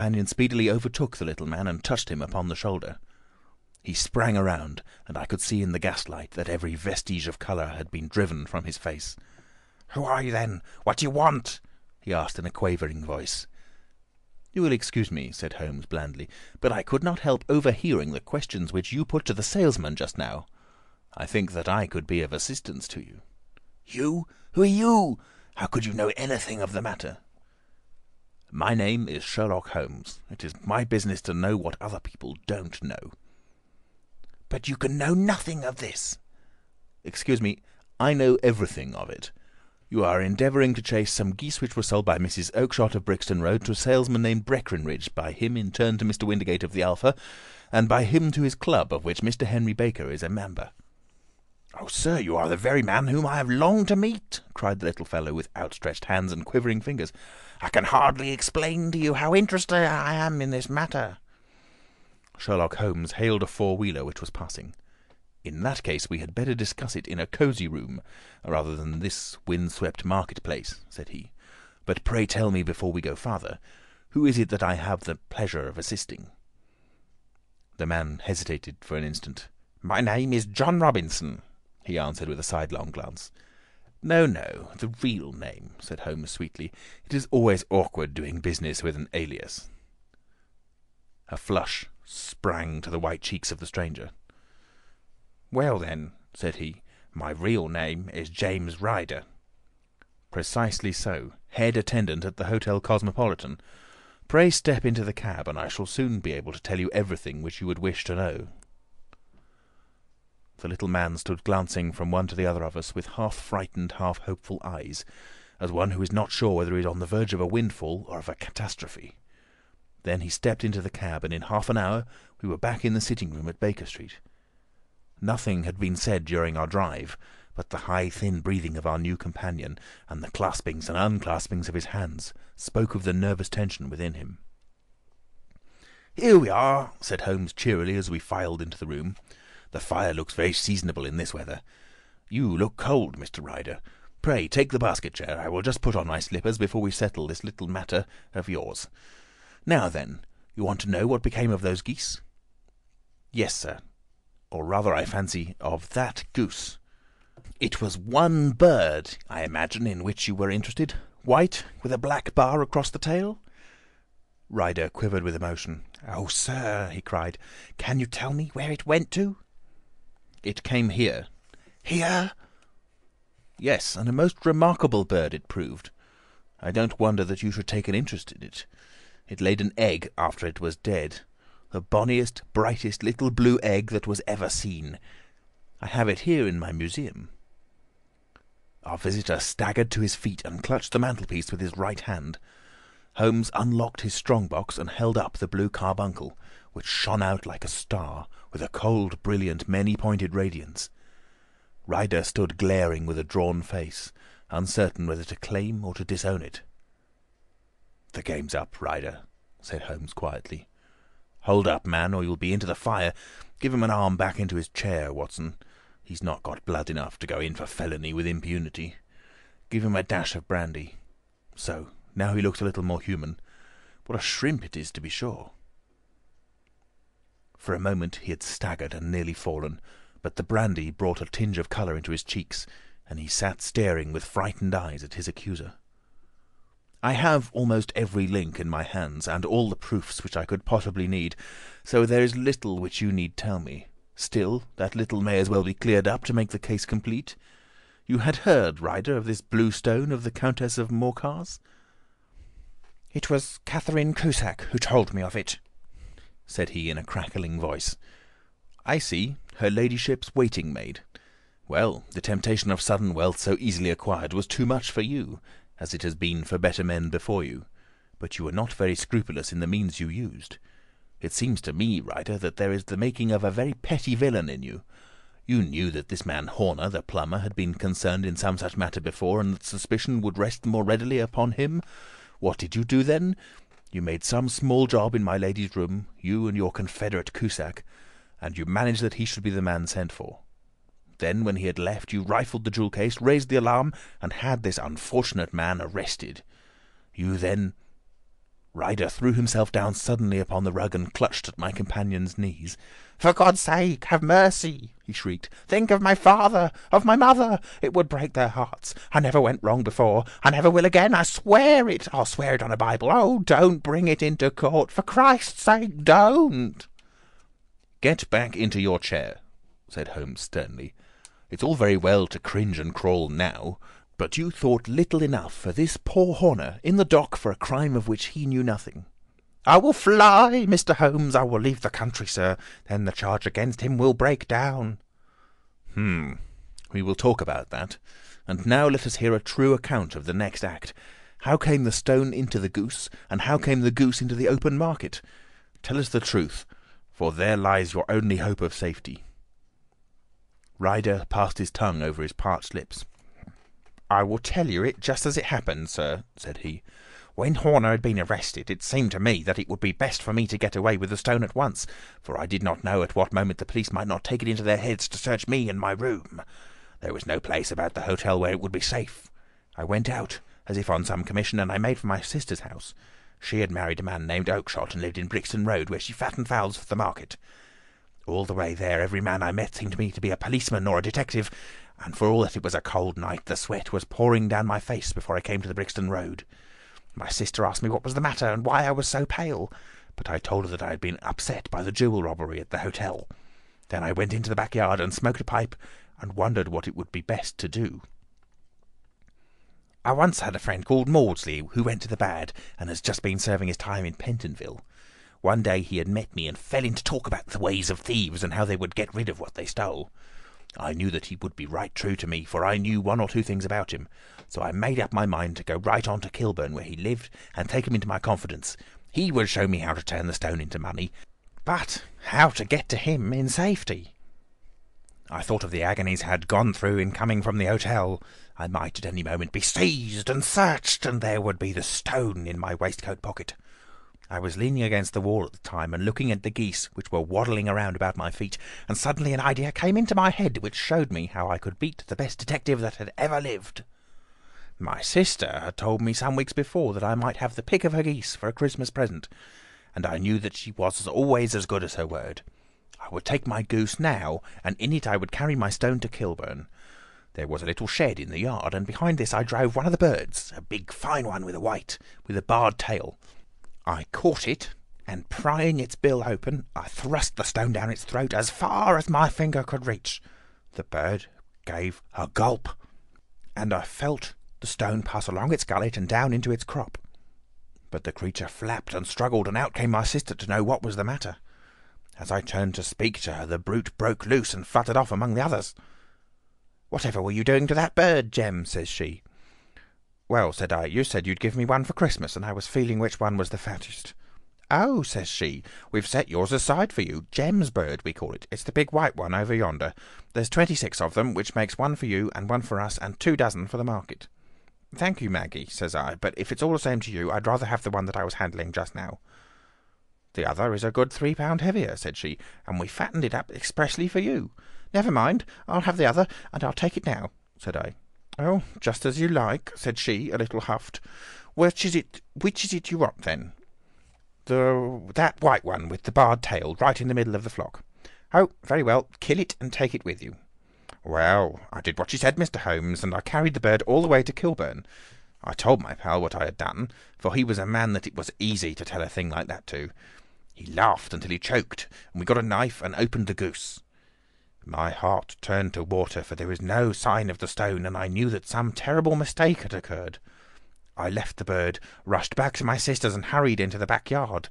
Companion speedily overtook the little man and touched him upon the shoulder. He sprang around, and I could see in the gaslight that every vestige of colour had been driven from his face. "Who are you, then? What do you want?" he asked in a quavering voice. "You will excuse me," said Holmes blandly, "but I could not help overhearing the questions which you put to the salesman just now. I think that I could be of assistance to you." "You? Who are you? How could you know anything of the matter?" "My name is Sherlock Holmes. It is my business to know what other people don't know." "But you can know nothing of this." "Excuse me, I know everything of it. You are endeavouring to chase some geese which were sold by Mrs. Oakshott of Brixton Road to a salesman named Breckinridge, by him in turn to Mr. Windigate of the Alpha, and by him to his club, of which Mr. Henry Baker is a member." "Oh, sir, you are the very man whom I have longed to meet," cried the little fellow with outstretched hands and quivering fingers. "I can hardly explain to you how interested I am in this matter." Sherlock Holmes hailed a four-wheeler which was passing. "In that case we had better discuss it in a cosy room, rather than this wind-swept market-place," said he. "But pray tell me, before we go farther, who is it that I have the pleasure of assisting?" The man hesitated for an instant. "My name is John Robinson," he answered with a sidelong glance. "No, no, the real name," said Holmes sweetly. "It is always awkward doing business with an alias." A flush sprang to the white cheeks of the stranger. "Well, then," said he, "my real name is James Ryder." "Precisely so. Head attendant at the Hotel Cosmopolitan. Pray step into the cab, and I shall soon be able to tell you everything which you would wish to know." The little man stood glancing from one to the other of us with half-frightened, half-hopeful eyes, as one who is not sure whether he is on the verge of a windfall or of a catastrophe. Then he stepped into the cab, and in half an hour we were back in the sitting-room at Baker Street. Nothing had been said during our drive, but the high, thin breathing of our new companion, and the claspings and unclaspings of his hands, spoke of the nervous tension within him. "Here we are," said Holmes cheerily as we filed into the room. "The fire looks very seasonable in this weather. You look cold, Mr. Ryder. Pray take the basket chair. I will just put on my slippers before we settle this little matter of yours. Now then, you want to know what became of those geese?" "Yes, sir. Or rather, I fancy, of that goose." "It was one bird, I imagine, in which you were interested. White, with a black bar across the tail?" Ryder quivered with emotion. "Oh, sir," he cried, "can you tell me where it went to?" "It came here." "Here?" "Yes, and a most remarkable bird it proved. I don't wonder that you should take an interest in it. It laid an egg after it was dead. The bonniest, brightest little blue egg that was ever seen. I have it here in my museum." Our visitor staggered to his feet and clutched the mantelpiece with his right hand. Holmes unlocked his strong-box and held up the blue carbuncle, which shone out like a star, with a cold, brilliant, many-pointed radiance. Ryder stood glaring with a drawn face, uncertain whether to claim or to disown it. "The game's up, Ryder," said Holmes quietly. "Hold up, man, or you'll be into the fire. Give him an arm back into his chair, Watson. He's not got blood enough to go in for felony with impunity. Give him a dash of brandy. So, now he looks a little more human. What a shrimp it is, to be sure." For a moment he had staggered and nearly fallen, but the brandy brought a tinge of colour into his cheeks, and he sat staring with frightened eyes at his accuser. "I have almost every link in my hands, and all the proofs which I could possibly need, so there is little which you need tell me. Still, that little may as well be cleared up to make the case complete. You had heard, Ryder, of this blue stone of the Countess of Morcar's?" "It was Catherine Cusack who told me of it," said he in a crackling voice. "I see. Her ladyship's waiting-maid. Well, the temptation of sudden wealth so easily acquired was too much for you, as it has been for better men before you. But you were not very scrupulous in the means you used. It seems to me, Ryder, that there is the making of a very petty villain in you. You knew that this man Horner, the plumber, had been concerned in some such matter before, and that suspicion would rest more readily upon him. What did you do then? You made some small job in my lady's room, you and your confederate Cusack, and you managed that he should be the man sent for. Then, when he had left, you rifled the jewel case, raised the alarm, and had this unfortunate man arrested. You then—" Ryder threw himself down suddenly upon the rug and clutched at my companion's knees. "For God's sake, have mercy!" he shrieked. "Think of my father, of my mother. It would break their hearts. I never went wrong before. I never will again. I swear it. I'll swear it on a Bible. Oh, don't bring it into court. For Christ's sake, don't!" "Get back into your chair," said Holmes sternly. "It's all very well to cringe and crawl now, but you thought little enough for this poor Horner in the dock for a crime of which he knew nothing." "I will fly, Mr. Holmes. I will leave the country, sir. Then the charge against him will break down." We will talk about that. And now let us hear a true account of the next act. How came the stone into the goose, and how came the goose into the open market? Tell us the truth, for there lies your only hope of safety." Ryder passed his tongue over his parched lips. "I will tell you it just as it happened, sir," said he. "When Horner had been arrested, it seemed to me that it would be best for me to get away with the stone at once, for I did not know at what moment the police might not take it into their heads to search me and my room. There was no place about the hotel where it would be safe. I went out, as if on some commission, and I made for my sister's house. She had married a man named Oakshott and lived in Brixton Road, where she fattened fowls for the market. All the way there every man I met seemed to me to be a policeman or a detective, and for all that it was a cold night, the sweat was pouring down my face before I came to the Brixton Road. My sister asked me what was the matter and why I was so pale, but I told her that I had been upset by the jewel robbery at the hotel. Then I went into the backyard and smoked a pipe and wondered what it would be best to do. I once had a friend called Maudsley who went to the bad and has just been serving his time in Pentonville. One day he had met me and fell into talk about the ways of thieves and how they would get rid of what they stole. I knew that he would be right true to me, for I knew one or two things about him, so I made up my mind to go right on to Kilburn, where he lived, and take him into my confidence. He would show me how to turn the stone into money, but how to get to him in safety. I thought of the agonies I had gone through in coming from the hotel. I might at any moment be seized and searched, and there would be the stone in my waistcoat pocket. I was leaning against the wall at the time and looking at the geese, which were waddling around about my feet, and suddenly an idea came into my head which showed me how I could beat the best detective that had ever lived. My sister had told me some weeks before that I might have the pick of her geese for a Christmas present, and I knew that she was always as good as her word. I would take my goose now, and in it I would carry my stone to Kilburn. There was a little shed in the yard, and behind this I drove one of the birds, a big fine one with a barred tail. I caught it, and prying its bill open, I thrust the stone down its throat as far as my finger could reach. The bird gave a gulp, and I felt the stone pass along its gullet and down into its crop. But the creature flapped and struggled, and out came my sister to know what was the matter. As I turned to speak to her, the brute broke loose and fluttered off among the others. "Whatever were you doing to that bird, Jem?" says she. "Well," said I, "you said you'd give me one for Christmas, and I was feeling which one was the fattest." "Oh," says she, "we've set yours aside for you. Jem's bird, we call it. It's the big white one over yonder. There's 26 of them, which makes one for you and one for us, and 2 dozen for the market." "Thank you, Maggie," says I, "but if it's all the same to you, I'd rather have the one that I was handling just now." "The other is a good 3 pound heavier," said she, "and we fattened it up expressly for you." "Never mind, I'll have the other, and I'll take it now," said I. "Oh, just as you like," said she, a little huffed. Which is it you want, then?" That white one with the barred tail, right in the middle of the flock." "Oh, very well, kill it and take it with you." Well, I did what she said, Mr. Holmes, and I carried the bird all the way to Kilburn. I told my pal what I had done, for he was a man that it was easy to tell a thing like that to. He laughed until he choked, and we got a knife and opened the goose. My heart turned to water, for there was no sign of the stone, and I knew that some terrible mistake had occurred. I left the bird, rushed back to my sister's, and hurried into the backyard.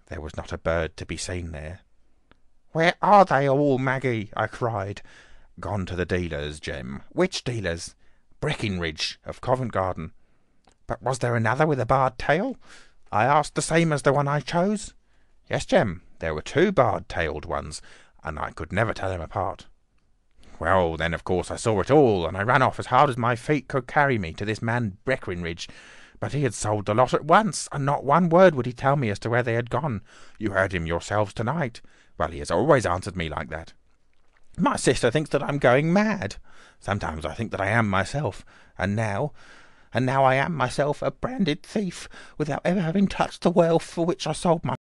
There was not a bird to be seen there. "Where are they all, Maggie?" I cried. "Gone to the dealers, Jem." "Which dealers?" "Breckinridge, of Covent Garden." "But was there another with a barred tail?" I asked. "The same as the one I chose?" "Yes, Jem, there were 2 barred-tailed ones, and I could never tell them apart." Well, then, of course, I saw it all, and I ran off as hard as my feet could carry me to this man Breckinridge. But he had sold the lot at once, and not one word would he tell me as to where they had gone. You heard him yourselves tonight. Well, he has always answered me like that. My sister thinks that I'm going mad. Sometimes I think that I am myself. And now, and now I am myself a branded thief, without ever having touched the wealth for which I sold my